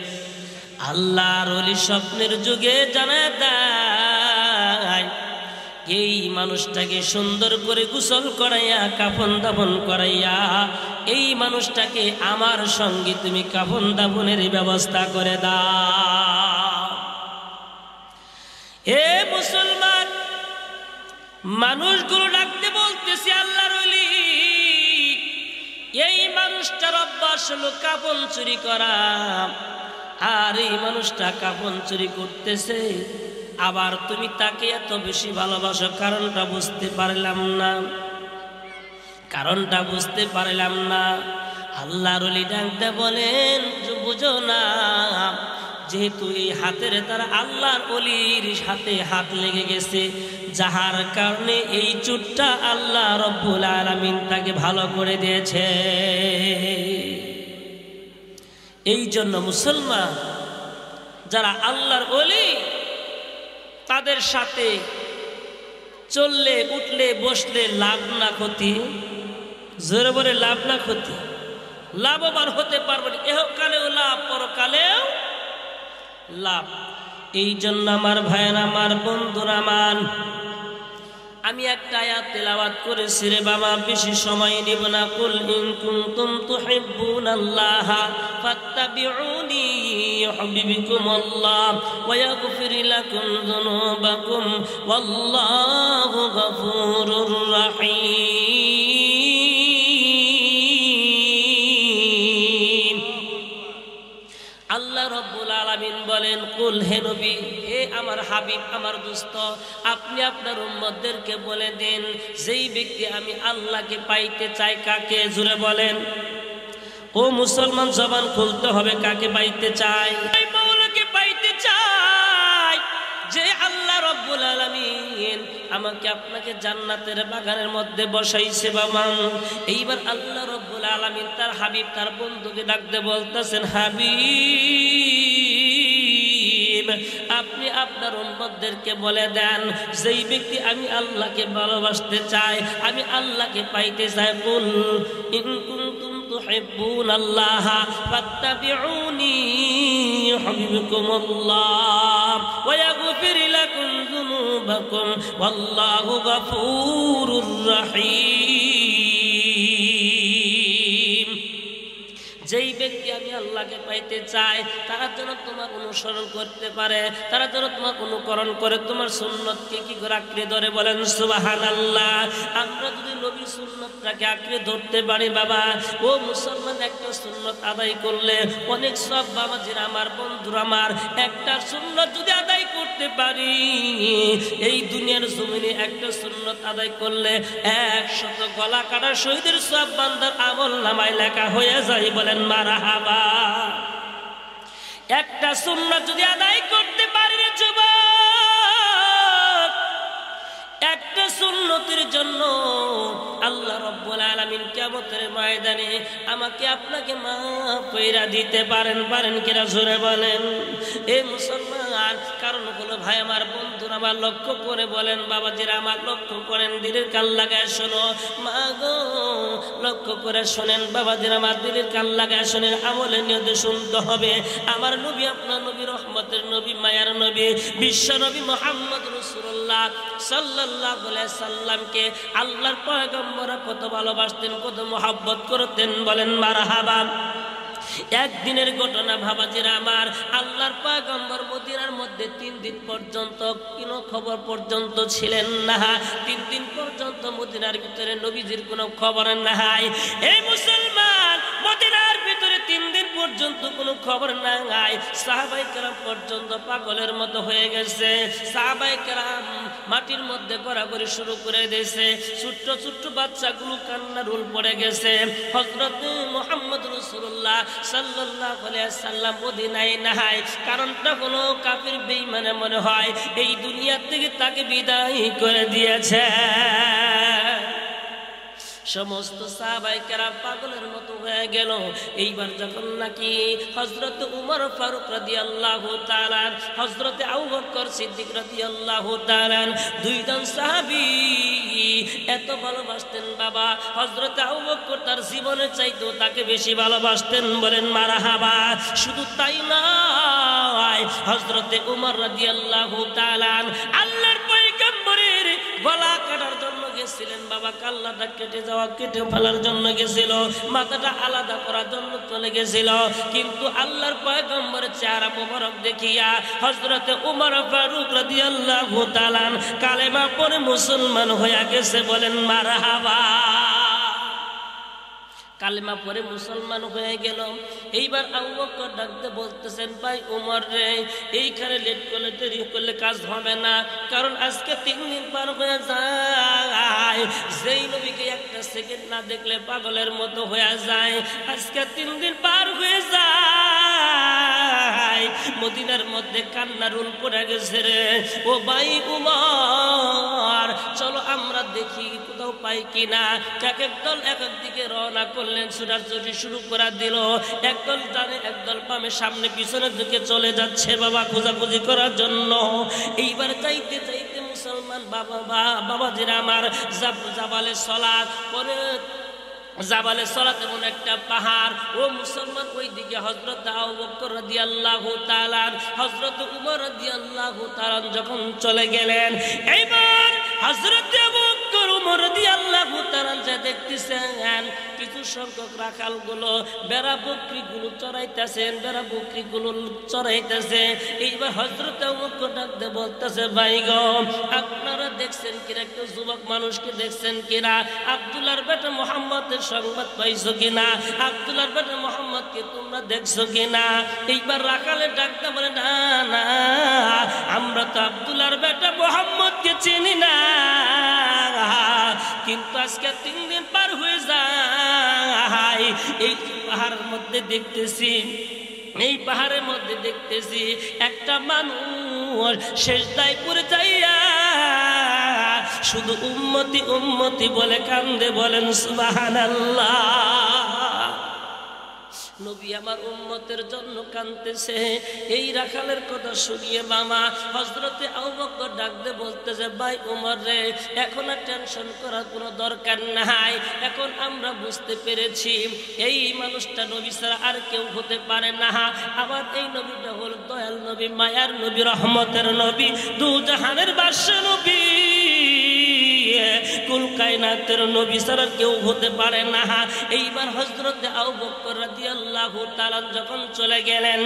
আল্লাহর ওলি স্বপ্নের যুগে জানায় দেয়, এই মানুষটাকে সুন্দর করে গোসল করাইয়া কাফন দাফন করাইয়া এই মানুষটাকে আমার সঙ্গে তুমি কাফন দাফনের ব্যবস্থা করে দাও। এ মুসলমান, মানুষগুলো ডাকতে বলতেছে, আল্লাহর ওলি, এই মানুষটার অভ্যাস হলো কাফন চুরি করা, আর এই মানুষটা কাফন চুরি করতেছে, আবার তুমি তাকে এত বেশি ভালোবাসো, কারণটা বুঝতে পারলাম না, কারণটা বুঝতে পারলাম না। আল্লাহর ওলি ডাকতে বলেন, বুঝো না, যেহেতু এই হাতের তারা আল্লাহর ওলির সাথে হাত লেগে গেছে, যাহার কারণে এই চুটটা আল্লাহ রব্বুল আলামিন তাকে ভালো করে দিয়েছে। এই জন্য মুসলমান যারা আল্লাহর ওলি, তাদের সাথে চললে উঠলে বসলে লাভ না ক্ষতি, জোরে বলে লাভ না ক্ষতি, লাভবান হতে পারবেন, এহকালেও লাভ পরকালেও লাভ। এই জন্য আমার ভাইয়েরা, আমার বন্ধুরা, মান আমি একটা আয়াত তেলাওয়াত করেছি রে বাবা, বেশি সময় নিব না। কুল ইন কুনতুম তুহিব্বুনাল্লাহ ফাত্তাবিউনি ইউহিব্বুকুমুল্লাহ ওয়া ইয়াগফির লাকুম যুনুবাকুম ওয়াল্লাহু গফুরুর রহিম। আল্লাহ রব্বুল আলামিন বলেন, কুল, হে নবী, হে আমার হাবিব, আমার দোস্ত, আপনি আপনার উম্মতদেরকে বলে দিন, যেই ব্যক্তি আমি আল্লাহকে পাইতে চাই, কাকে? জোরে বলেন। ও মুসলমান, জবান খুলতে হবে, কাকে পাইতে চাই? মাওলাকে পাইতে চাই, যে আল্লাহ রব্বুল আলামিন আমাকে আপনাকে জান্নাতের বাগানের মধ্যে বসাইছে বাবা। এইবার আল্লাহ রব্বুল আলামিন তার হাবিব, তার বন্ধুকে ডাকতে বলতেছেন, হাবিব, আপনি আপনার উম্মতদেরকে বলে দেন, যেই ব্যক্তি আমি আল্লাহকে ভালোবাসতে চাই, আমি আল্লাহকে পাইতে চাই, কুল ইন কুনতুম তুহিব্বুনাল্লাহ ফাত্তাবিউনি ইউহিব্বুকুমুল্লাহ ওয়া ইয়াগফির লাকুম যুনুবাকুম ওয়াল্লাহু গফুরুর রহিম। যেই ব্যক্তি আমি আল্লাহকে পাইতে চাই, তারা যেন তোমার অনুসরণ করতে পারে, তারা যেন তোমার অনুকরণ করে, তোমার সুন্নতকে কি করে আঁকড়ে ধরে, বলেন সুবহানাল্লাহ। আমরা যদি নবীর সুন্নতটাকে আঁকড়ে ধরতে পারি বাবা, ও মুসলমান, একটা সুন্নত আদায় করলে অনেক সব, বাবা যেন আমার বন্ধুরা আমার, একটা সুন্নত যদি আদায় করতে পারি, এই দুনিয়ার জমিনে একটা সুন্নত আদায় করলে 100 গলা কাটা শহীদের সব বান্দার আমল নামায় লেখা হয়ে যায়, বলেন মারহাবা। একটা সুন্নাত যদি আদায় করতে পারি রে যুবক, একটা সুন্নতের জন্য আল্লাহ রব্বুল আলামিন কিয়ামতের ময়দানে আমাকে আপনাকে মাফ কইরা দিতে পারেন কিনা, জোরে বলেন। এই মুসলমান, কারণ হলো ভাই আমার, বন্ধুরা আমার, লক্ষ্য করে বলেন, বাবাজিরা আমার, লক্ষ্য করেন, দিলের কান লাগায় শোনো, মা গো লক্ষ্য করে শোনেন, বাবাজিরা আমার, দিলের কান লাগায় শোনেন, আমলে নিয়তে শুনতে হবে। আমার নবী, আপনার নবী, রহমতের নবী, মায়ার নবী, বিশ্ব নবী মুহাম্মদ রাসূলুল্লাহ সাল্লাল্লাহু আলাইহি সাল্লামকে আল্লাহর পয়গম্বর কত ভালোবাসতেন, কত মহব্বত করতেন, বলেন মারহাবা। একদিনের ঘটনা বাবাজিরা আমার, আল্লাহর পয়গম্বর মদিনার মধ্যে 3 দিন পর্যন্ত কোনো খবর পর্যন্ত ছিলেন না। 3 দিন পর্যন্ত মদিনার ভিতরে নবীজির কোনো খবর নাই। এই মুসলমান, মদিনার ভিতরে 3 দিন পর্যন্ত কোনো খবর নাই। সাহাবায়ে কেরাম পর্যন্ত পাগলের মতো হয়ে গেছে। সাহাবায়ে কেরাম মাটির মধ্যে গড়াগড়ি শুরু করে দিয়েছে। ছোট্ট ছোট্ট বাচ্চাগুলো কান্নার রোল পড়ে গেছে। হযরত মুহাম্মদ রাসূলুল্লাহ সাল্লাল্লাহু আলাইহি সাল্লাম মদিনায় নাই। কারণটা হলো কাফির বেঈমানে মনে হয় এই দুনিয়া থেকে তাকে বিদায় করে দিয়েছে। সমস্ত সাহাবায়ে কেরাম পাগলের মতো হয়ে গেল। এইবার যখন নাকি হযরত উমর ফারুক রাদিয়াল্লাহু তাআলা, হযরত আবু বকর সিদ্দিক রাদিয়াল্লাহু তাআলা, দুইজন সাহাবী এত ভালোবাসতেন বাবা। হযরত আবু বকর তার জীবনের চাইতেও তাকে বেশি ভালোবাসতেন, বলেন মারহাবা। শুধু তাই নয়, হযরত উমর রাদিয়াল্লাহু তাআলা আল্লাহর পয়গম্বরের গলা কাটার জন্য গেছিলেন বাবা। কাল্লাটা কেটে ফেলার জন্য গেছিল, মাথাটা আলাদা করার জন্য চলে গেছিল। কিন্তু আল্লাহর পয়গম্বরের চেহারা মোবারক দেখিয়া হযরত উমর ফারুক রাদিয়াল্লাহু তাআলা কালেমা পড়ে মুসলমান হয়ে গেছে, বলেন মারহাবা। কালেমা পড়ে মুসলমান হয়ে গেল। এইবার আবু বকর ডাকতে বলতেছেন, ভাই উমর রে, এইখানে লেট করলে দেরি করলে কাজ হবে না। কারণ আজকে 3 দিন পার হয়ে যায়, যেই নবীকে একটা সেকেন্ড না দেখলে পাগলের মতো হয়ে যায়। আজকে 3 দিন পার হয়ে যায়, মদিনার মধ্যে কান্নার রোল পড়ে গেছে রে। ও ভাই উমর, চলো আমরা দেখি কোথাও পাই কিনা। এক এক দল এক এক দিকে রওনা করলেন, ছুটাছুটি শুরু করে দিল। একদল ডানে একদল বামে, সামনে পিছনের দিকে চলে যাচ্ছে বাবা খোঁজাখুঁজি করার জন্য। এইবার চাইতে চাইতে মুসলমান বাবাজিরা আমার জাবালে সলাত পরে, জাবালে সলাত এমন একটা পাহাড়, ও মুসলমান ওই দিকে হযরত আবু বকর রাদিয়াল্লাহু তাআলা, হযরত উমর রাদিয়াল্লাহু তাআলা যখন চলে গেলেন, এইবার হযরত আবু বকর উমর রাদিয়াল্লাহু তাআলা যা দেখতেছেন কিছু সংখ্যক রাখালগুলো বেড়া বকরিগুলো চড়াইতেছে। এইবার হযরত আবু বকর ডাকতে বলতেছে, ভাই গো, আপনারা দেখছেন কিনা, একটা যুবক মানুষকে দেখছেন কিনা? আব্দুল্লাহর বেটা মুহাম্মদের সংবাদ পাইছো কিনা? আব্দুল্লাহর বেটা মুহাম্মদকে তোমরা দেখছো কিনা? এইবার রাখালে ডাকতে বলে, না না, আমরা তো আব্দুল্লাহর বেটা মুহাম্মদকে চিনি না। কিন্তু আজকে 3 দিন পার হয়ে যায়, এই পাহাড়ের মধ্যে দেখতেছি, এই পাহাড়ের মধ্যে দেখতেছি একটা মানুষ সেজদায় পড়ে যাইয়া শুধু উম্মতি উম্মতি বলে কান্দে, বলেন সুবহানাল্লাহ। নবী আমার উম্মতের জন্য কাঁদতেছে। এই রাখালের কথা শুনিয়ে মামা হযরতে আবু বকর ডাকতে বলতেছে, ভাই উমর রে, এখন আর টেনশন করার কোনো দরকার নাই। এখন আমরা বুঝতে পেরেছি এই মানুষটা নবী ছাড়া আর কেউ হতে পারে না। আমার এই নবীটা হল দয়াল নবী, মায়ার নবী, রহমতের নবী, দু জাহানের বাদশা নবী, কুল কায়নাতের নবী ছাড়া কেউ হতে পারে না। এইবার হযরতে আবু বকর রাদিয়াল্লাহু তাআলা যখন চলে গেলেন,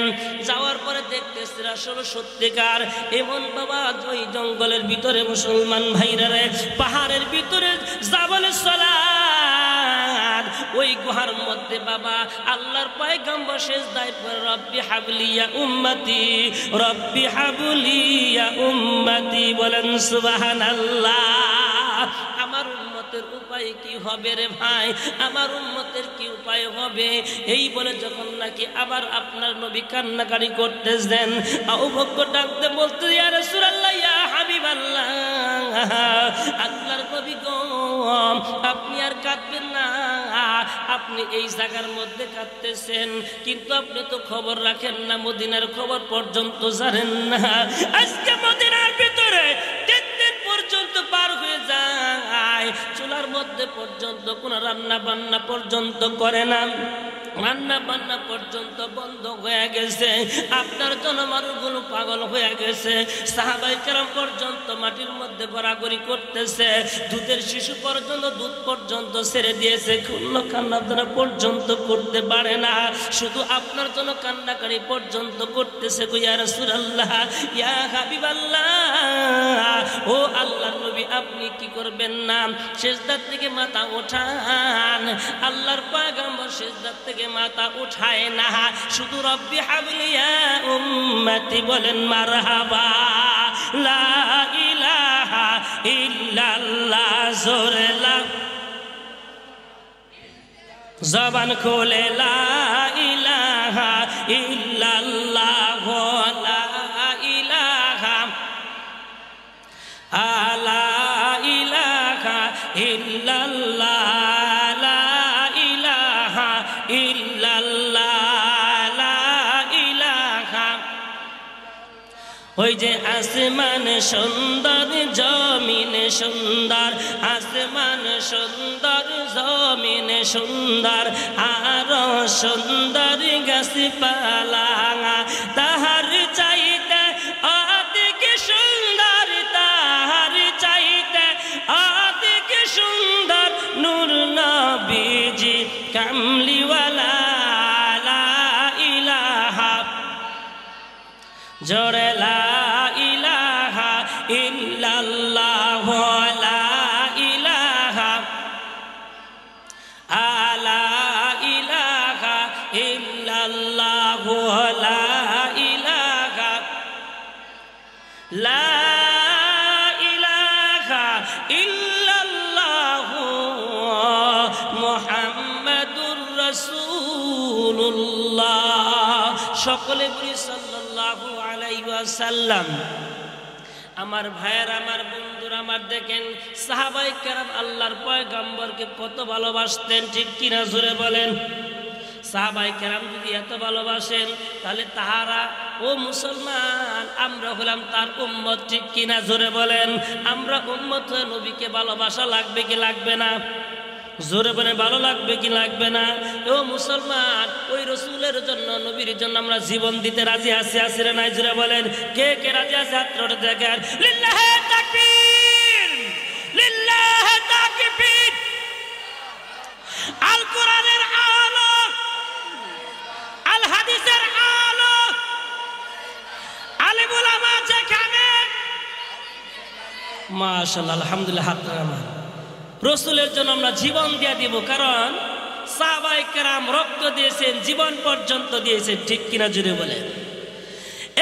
যাওয়ার পরে দেখতেছে আসলে সত্যিকার এমন বাবা, ওই জঙ্গলের ভিতরে মুসলমান ভাইরা রে, পাহাড়ের ভিতরে জাবালে সলাত, ওই গুহার মধ্যে বাবা আল্লাহর পয়গম্বর সেজদায় পড়ে রব্বি হাবলি ইয়া উম্মতি, রব্বি হাবলি ইয়া উম্মতি, বলেন সুবহানাল্লাহ। আমার উম্মতের উপায় কি হবে রে ভাই, আমার উম্মতের কি উপায় হবে? এই বলে যখন নাকি আবার আপনার নবী কান্নাকারি করতেছেন, আবু বকর ডাকতে বলতে, ইয়া রাসূলুল্লাহ, ইয়া হাবিবাল্লাহ, আল্লাহর নবী গো, আপনি আর কাঁদবেন না। আপনি এই জায়গার মধ্যে কাঁদতেছেন, কিন্তু আপনি তো খবর রাখেন না, মদিনার খবর পর্যন্ত জানেন না। আজকে মদিনার ভিতরে পর্যন্ত পার হয়ে যায়, চুলার মধ্যে পর্যন্ত কোন রান্না বান্না পর্যন্ত করে না, রান্না বান্না পর্যন্ত বন্ধ হয়ে গেছে। আপনার জনমানুষগুলো পাগল হয়ে গেছে। সাহাবায়ে কেরাম পর্যন্ত মাটির মধ্যে গড়াগড়ি করতেছে, দুধের শিশু পর্যন্ত দুধ পর্যন্ত ছেড়ে দিয়েছে, কোনো কান্না পর্যন্ত করতে পারে না, শুধু আপনার জন্য কান্নাকারি পর্যন্ত করতেছে। ইয়া রাসূলুল্লাহ, ইয়া হাবিবাল্লাহ, ও আল্লাহর নবী, আপনি কি করবেন না, সিজদার থেকে মাথা ওঠান। আল্লাহর পয়গম্বর সিজদার থেকে মাথা উঠায় না, শুধু রব্বি হাবলি ইয়া উম্মতি বলেন মারহাবা। লা ইলাহা ইল্লাল্লাহ জোরে লা, জবান খোলে লা ইলাহা ইল্লাল্লাহ, লা ইলাহা লা ইলাহা ইল্লাল্লাহ, লা ইলাহা ইল্লাল্লাহ, লা ইলাহা। ওই যে আসমান সুন্দর জমিন সুন্দর, আসমান সুন্দর জমিন সুন্দর, আরো সুন্দর গাছপালা, তাহার চাইতে অধিক সুন্দর, তাহার চাইতে অধিক সুন্দর নূর নবীজি কামলিওয়ালা। লা ইলাহা জোরে লা ইলাহা ইল্লাল্লাহ, লা ইলাহা লা ইলাহা ইল্লাল্লাহ, লা ইলাহা লা ইলাহা ইল্লাল্লাহ মুহাম্মাদুর রাসূলুল্লাহ। সকলে বলি সাল্লাল্লাহু আলাইহি ওয়াসাল্লাম। আমার ভাইয়ের, আমার বন্ধুরা, আমার দেখেন সাহাবায়ে কেরাম আল্লাহর পয়গম্বরকে কত ভালোবাসতেন, ঠিক কিনা জোরে বলেন। সাহাবায়ে কেরাম যদি এত ভালোবাসেন তাহলে তাহারা, ও মুসলমান, আমরা হলাম তার উম্মত, ঠিক কিনা জোরে বলেন। আমরা উম্মত হয়ে নবীকে ভালোবাসা লাগবে কি লাগবে না? জোরে বলে ভালো লাগবে কি লাগবে না? ও মুসলমান, ওই রসুলের জন্য, নবীর জন্য আমরা জীবন দিতে রাজি আছি, আছি না নাই? জোরে বলেন, কে কে রাজি আছে? হাত তুলে দেখেন। লিল্লাহে তাকবীর, লিল্লাহে তাকবীর। আল কোরআনের আলো, আল হাদিসের আলো, আলেম উলামা যেখানে, মাশাআল্লাহ, আলহামদুলিল্লাহ। হাত নামান। রসুলের জন্য আমরা জীবন দিয়ে দিব, কারণ সাহাবায়ে কেরাম রক্ত দিয়েছেন, জীবন পর্যন্ত দিয়েছেন, ঠিক কিনা জুড়ে বলেন।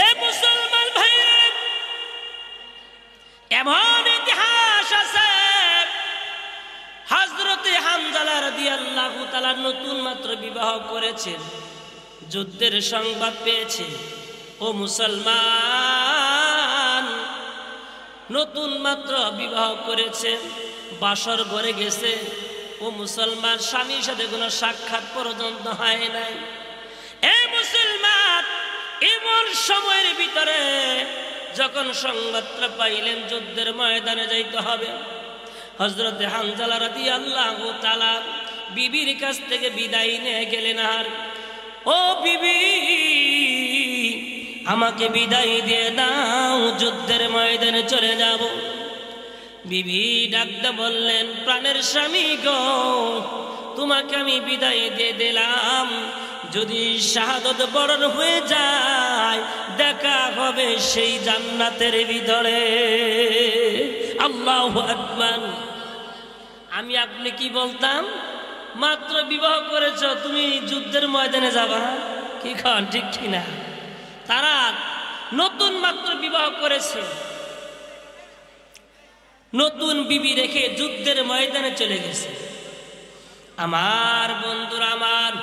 এ মুসলমান ভাইরা, এমন ইতিহাস আছে, হযরতে হামজালা রাদিয়াল্লাহু তাআলা নতুন মাত্র বিবাহ করেছেন, যুদ্ধের সংবাদ পেয়েছে। ও মুসলমান, নতুন মাত্র বিবাহ করেছেন, বাসর ঘরে গেছে। ও মুসলমান, স্বামীর সাথে কোনো সাক্ষাৎ পর্যন্ত হয় নাই। এই মুসলমান, এমন সময়ের ভিতরে যখন সংবাদটা পাইলেন যুদ্ধের ময়দানে যাইতে হবে, হযরতে হামজালা রাদিয়াল্লাহু তাআলা বিবির কাছ থেকে বিদায় নিয়ে গেলেন। আর ও বিবি, আমাকে বিদায় দিয়ে দাও, যুদ্ধের ময়দানে চলে যাব। বিবি ডাকতে বললেন, প্রাণের স্বামী গো, তোমাকে আমি বিদায় দিয়ে দিলাম, যদি শাহাদত বরণ হয়ে যায় দেখা হবে সেই জান্নাতের ভিতরে। আল্লাহু আকবার। আমি আপনি কি বলতাম, মাত্র বিবাহ করেছো, তুমি যুদ্ধের ময়দানে যাবা, কি খান, ঠিক কিনা? তারা নতুন মাত্র বিবাহ করেছে, নতুন বিবি রেখে যুদ্ধের ময়দানে চলে গেছে। আমার বন্ধুরা, আমার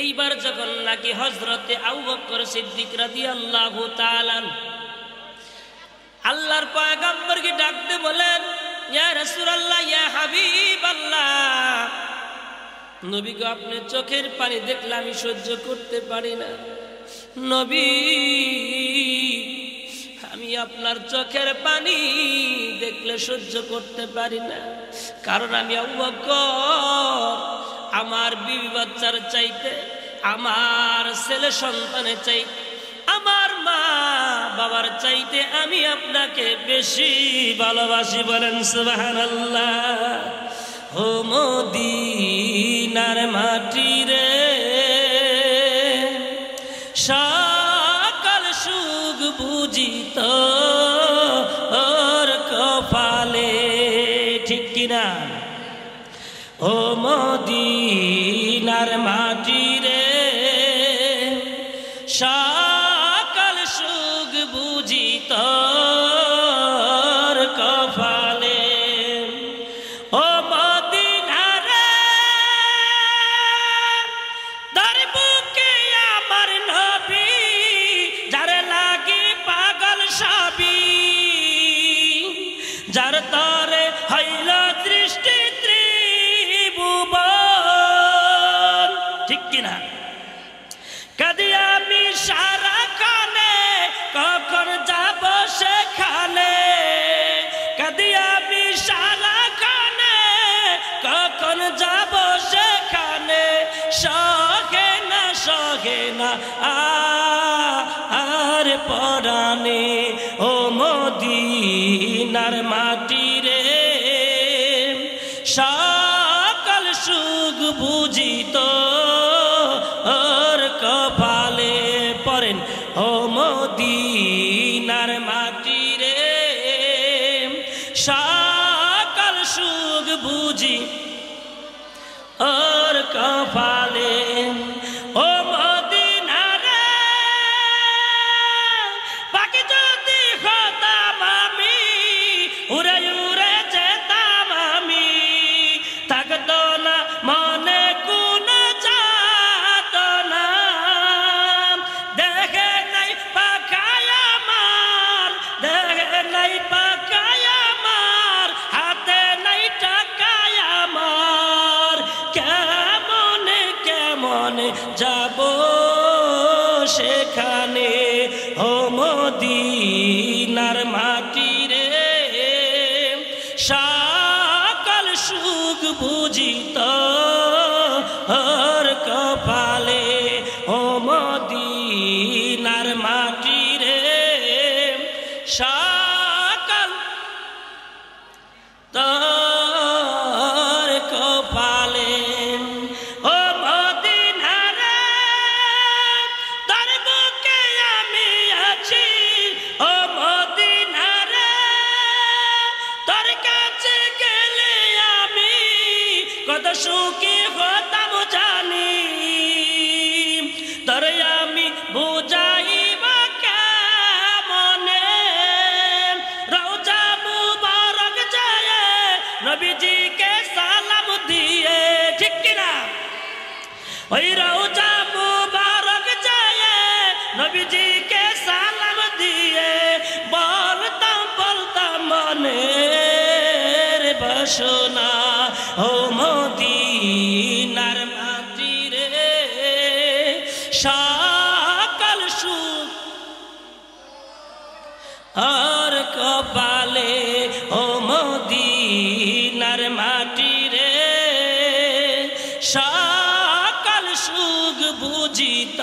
এইবার যখন নাকি হযরতে আবু বকর সিদ্দিক রাদিয়াল্লাহু তাআলা আল্লাহর পয়গম্বরকে ডাকতে বলেন, ইয়া রাসূলুল্লাহ, ইয়া হাবিবাল্লাহ, নবী গো, আপনি চোখের পানি দেখলে আমি সহ্য করতে পারি না। নবী, আমি আপনার চোখের পানি দেখলে সহ্য করতে পারি না, কারণ আমি আবু বকর আমার বিবি বাচ্চার চাইতে, আমার ছেলে সন্তানের চাইতে, আমার মা বাবার চাইতে আমি আপনাকে বেশি ভালোবাসি। বলেন সুবহানাল্লাহ। ও মদিনার মাটি রে, সকল সুখ বুঝিত ওর কপালে, ঠিক কিনা? ও মদিনা মদিনার মাটি রে সকল সুখ বুঝি তোর কপালে ও মদিনা রে তার বুকে আমার নবী যার লাগি পাগল সবই যার তরে হইল দৃষ্টি ত্রিভুবন ঠিক কিনা কাঁদি আমি সারাক্ষণে কখন যাব সেখানে কাঁদি আমি সারাক্ষণে কখন যাব সেখানে সহে না আর পরাণে ও মদিনার মাটি রে সকল সুখ বুঝিত ওর কপালে পড়েন ও মদিনার মাটি রে সকল সুখ বুঝি ওর কপালে ও মদিনা রে বাকি যদি হতাম আমি উড়ে উড়ে যেতাম আমি থাকতো না মনে কোন যাত না দেখে নাই পাখায় আমার দেখে নাই পাখায় আমার হাতে নাই টাকায় আমার কেমনে কেমনে যাব সেখানে ও মদিনার মাটি রে সকল সুখ বুঝিত ওর কপালে ও মদিনার মাটি রে সকল তোর কপালে ও মদিনা রে তোর বুকে আমি আছি ও মদিনা রে তোর কাছে গেলে আমি কত সুখী হতাম জানি তোর আমি বুঝাইব কেমনে রওজা মুবারক যায় নবীজিকে সালাম দিয়ে ঠিক কিনা ওই রওজা মুবারক যায় নবীজিকে সালাম দিয়ে বলতাম মনের বাসনা ও মদিনার মাটি রে সকল সুখ আর কপালে ও মদিনার মাটি রে সকল সুখ বুঝিত